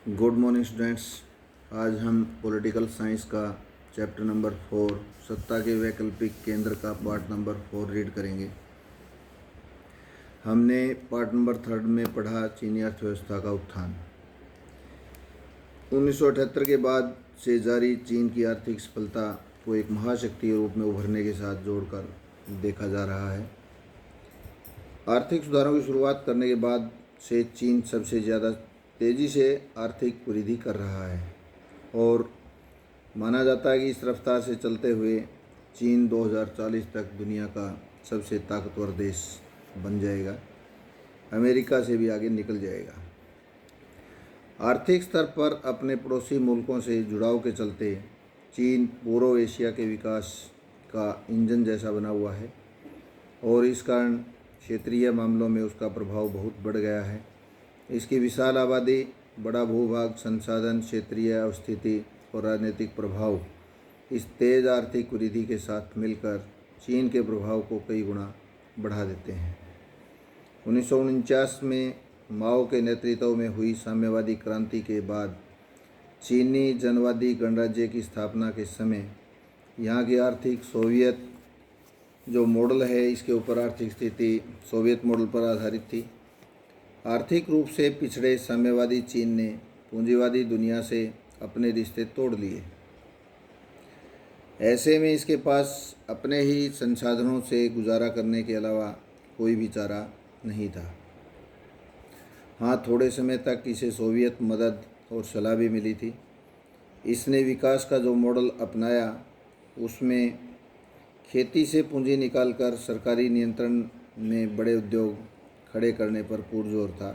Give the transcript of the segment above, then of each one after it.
Good morning students. आज हम political science का चैप्टर नंबर 4 सत्ता के वैकल्पिक केंद्र का पार्ट नंबर 4 रीड करेंगे। हमने पार्ट नंबर 3 में पढ़ा चीनी अर्थव्यवस्था का उत्थान। 1978 के बाद से जारी चीन की आर्थिक सफलता को एक महाशक्ति के रूप में उभरने के साथ जोड़कर देखा जा रहा है। आर्थिक सुधारों की शुरुआत करने के बाद से चीन सबसे ज़्यादा तेज़ी से आर्थिक वृद्धि कर रहा है और माना जाता है कि इस रफ्तार से चलते हुए चीन 2040 तक दुनिया का सबसे ताकतवर देश बन जाएगा, अमेरिका से भी आगे निकल जाएगा। आर्थिक स्तर पर अपने पड़ोसी मुल्कों से जुड़ाव के चलते चीन पूर्व एशिया के विकास का इंजन जैसा बना हुआ है और इस कारण क्षेत्रीय मामलों में उसका प्रभाव बहुत बढ़ गया है। इसकी विशाल आबादी, बड़ा भूभाग, संसाधन, क्षेत्रीय अवस्थिति और राजनीतिक प्रभाव इस तेज़ आर्थिक वृद्धि के साथ मिलकर चीन के प्रभाव को कई गुना बढ़ा देते हैं। 1949 में माओ के नेतृत्व में हुई साम्यवादी क्रांति के बाद चीनी जनवादी गणराज्य की स्थापना के समय यहाँ की आर्थिक सोवियत जो मॉडल है, इसके ऊपर आर्थिक स्थिति सोवियत मॉडल पर आधारित थी। आर्थिक रूप से पिछड़े साम्यवादी चीन ने पूंजीवादी दुनिया से अपने रिश्ते तोड़ लिए। ऐसे में इसके पास अपने ही संसाधनों से गुजारा करने के अलावा कोई भी चारा नहीं था। हाँ, थोड़े समय तक इसे सोवियत मदद और सलाह भी मिली थी। इसने विकास का जो मॉडल अपनाया उसमें खेती से पूंजी निकालकर सरकारी नियंत्रण में बड़े उद्योग खड़े करने पर पुरजोर था।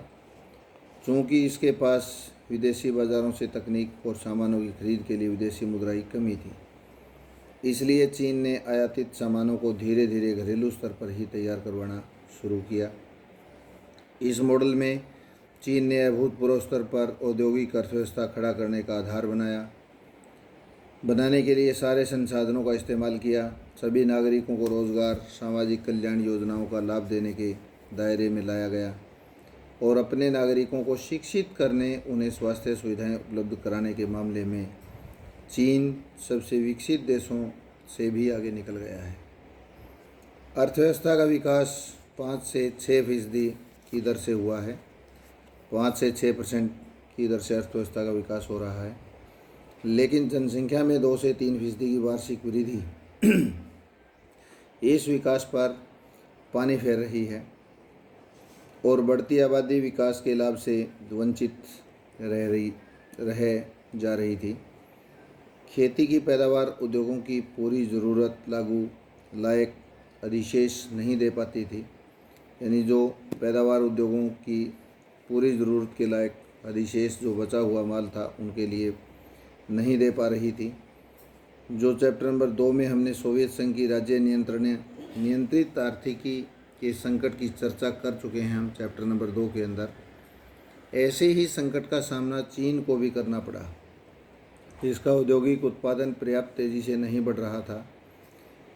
चूँकि इसके पास विदेशी बाज़ारों से तकनीक और सामानों की खरीद के लिए विदेशी मुद्रा की कमी थी, इसलिए चीन ने आयातित सामानों को धीरे धीरे घरेलू स्तर पर ही तैयार करवाना शुरू किया। इस मॉडल में चीन ने अभूतपूर्व स्तर पर औद्योगिक अर्थव्यवस्था खड़ा करने का आधार बनाने के लिए सारे संसाधनों का इस्तेमाल किया। सभी नागरिकों को रोजगार, सामाजिक कल्याण योजनाओं का लाभ देने के दायरे में लाया गया और अपने नागरिकों को शिक्षित करने, उन्हें स्वास्थ्य सुविधाएं उपलब्ध कराने के मामले में चीन सबसे विकसित देशों से भी आगे निकल गया है। अर्थव्यवस्था का विकास 5 से 6% की दर से हुआ है। 5 से 6% की दर से अर्थव्यवस्था का विकास हो रहा है, लेकिन जनसंख्या में 2 से 3% की वार्षिक वृद्धि इस विकास पर पानी फेर रही है और बढ़ती आबादी विकास के लाभ से वंचित रह जा रही थी। खेती की पैदावार उद्योगों की पूरी ज़रूरत लागू लायक अधिशेष नहीं दे पाती थी, यानी जो पैदावार उद्योगों की पूरी ज़रूरत के लायक अधिशेष जो बचा हुआ माल था उनके लिए नहीं दे पा रही थी। जो चैप्टर नंबर 2 में हमने सोवियत संघ की राज्य नियंत्रित आर्थिकी के संकट की चर्चा कर चुके हैं हम चैप्टर नंबर 2 के अंदर। ऐसे ही संकट का सामना चीन को भी करना पड़ा। इसका औद्योगिक उत्पादन पर्याप्त तेज़ी से नहीं बढ़ रहा था,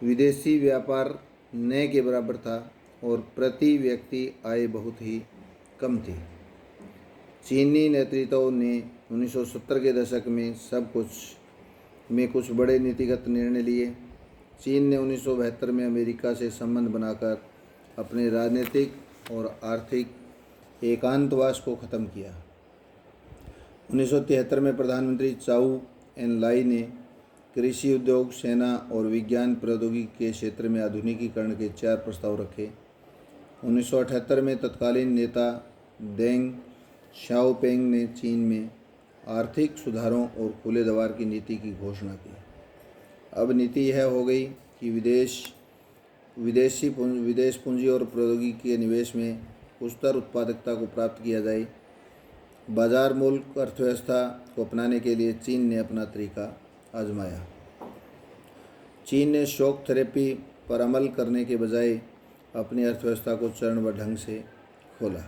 विदेशी व्यापार न के बराबर था और प्रति व्यक्ति आय बहुत ही कम थी। चीनी नेतृत्व ने 1970 के दशक में कुछ बड़े नीतिगत निर्णय लिए। चीन ने 1972 में अमेरिका से संबंध बनाकर अपने राजनीतिक और आर्थिक एकांतवास को ख़त्म किया। 1973 में प्रधानमंत्री चाउ एन लाई ने कृषि उद्योग, सेना और विज्ञान प्रौद्योगिकी के क्षेत्र में आधुनिकीकरण के 4 प्रस्ताव रखे। 1978 में तत्कालीन नेता देंग शाओपेंग ने चीन में आर्थिक सुधारों और खुले दरबार की नीति की घोषणा की। अब नीति यह हो गई कि विदेश पूंजी और प्रौद्योगिकी के निवेश में उच्चतर उत्पादकता को प्राप्त किया जाए। बाजार मूलक अर्थव्यवस्था को अपनाने के लिए चीन ने अपना तरीका आजमाया। चीन ने शॉक थेरेपी पर अमल करने के बजाय अपनी अर्थव्यवस्था को चरणबद्ध ढंग से खोला।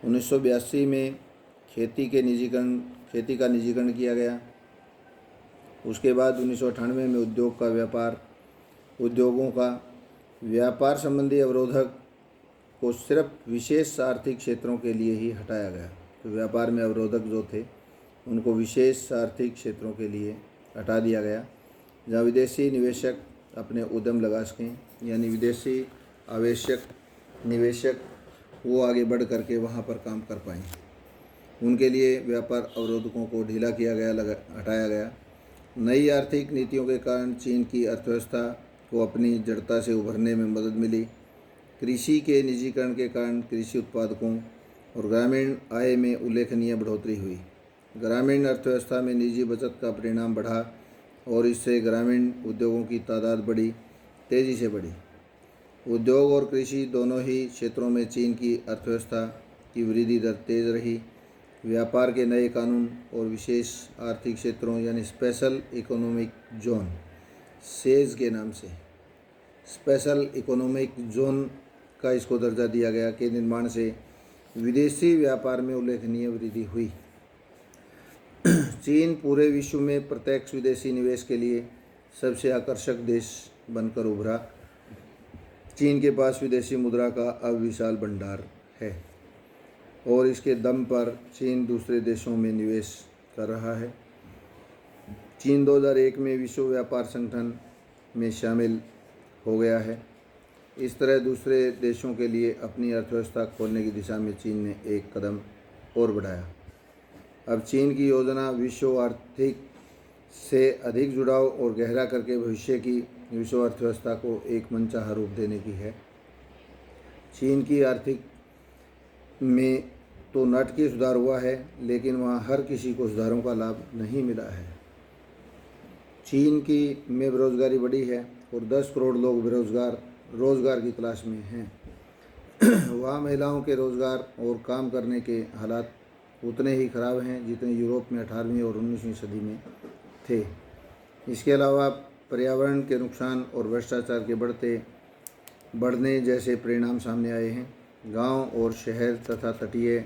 1982 में खेती का निजीकरण किया गया। उसके बाद 1998 में उद्योगों का व्यापार संबंधी अवरोधक को सिर्फ विशेष आर्थिक क्षेत्रों के लिए ही हटाया गया। तो व्यापार में अवरोधक जो थे उनको विशेष आर्थिक क्षेत्रों के लिए हटा दिया गया, जहाँ विदेशी निवेशक अपने उद्यम लगा सकें, यानी विदेशी आवश्यक निवेशक वो आगे बढ़ करके वहाँ पर काम कर पाएँ। उनके लिए व्यापार अवरोधकों को ढीला किया गया, हटाया गया। नई आर्थिक नीतियों के कारण चीन की अर्थव्यवस्था को अपनी जड़ता से उभरने में मदद मिली। कृषि के निजीकरण के कारण कृषि उत्पादकों और ग्रामीण आय में उल्लेखनीय बढ़ोतरी हुई। ग्रामीण अर्थव्यवस्था में निजी बचत का परिणाम बढ़ा और इससे ग्रामीण उद्योगों की तादाद तेज़ी से बढ़ी। उद्योग और कृषि दोनों ही क्षेत्रों में चीन की अर्थव्यवस्था की वृद्धि दर तेज़ रही। व्यापार के नए कानून और विशेष आर्थिक क्षेत्रों यानी स्पेशल इकोनॉमिक जोन सेज के नाम से स्पेशल इकोनॉमिक जोन का इसको दर्जा दिया गया के निर्माण से विदेशी व्यापार में उल्लेखनीय वृद्धि हुई। चीन पूरे विश्व में प्रत्यक्ष विदेशी निवेश के लिए सबसे आकर्षक देश बनकर उभरा। चीन के पास विदेशी मुद्रा का अब विशाल भंडार है और इसके दम पर चीन दूसरे देशों में निवेश कर रहा है। चीन 2001 में विश्व व्यापार संगठन में शामिल हो गया है। इस तरह दूसरे देशों के लिए अपनी अर्थव्यवस्था खोलने की दिशा में चीन ने एक कदम और बढ़ाया। अब चीन की योजना विश्व आर्थिक से अधिक जुड़ाव और गहरा करके भविष्य की विश्व अर्थव्यवस्था को एक मनचाहा रूप देने की है। चीन की आर्थिक में तो नाटकीय सुधार हुआ है, लेकिन वहाँ हर किसी को सुधारों का लाभ नहीं मिला है। चीन की में बेरोजगारी बढ़ी है और 10 करोड़ लोग रोजगार की तलाश में हैं। वहाँ महिलाओं के रोजगार और काम करने के हालात उतने ही खराब हैं जितने यूरोप में 18वीं और 19वीं सदी में थे। इसके अलावा पर्यावरण के नुकसान और भ्रष्टाचार के बढ़ने जैसे परिणाम सामने आए हैं। गांव और शहर तथा तटीय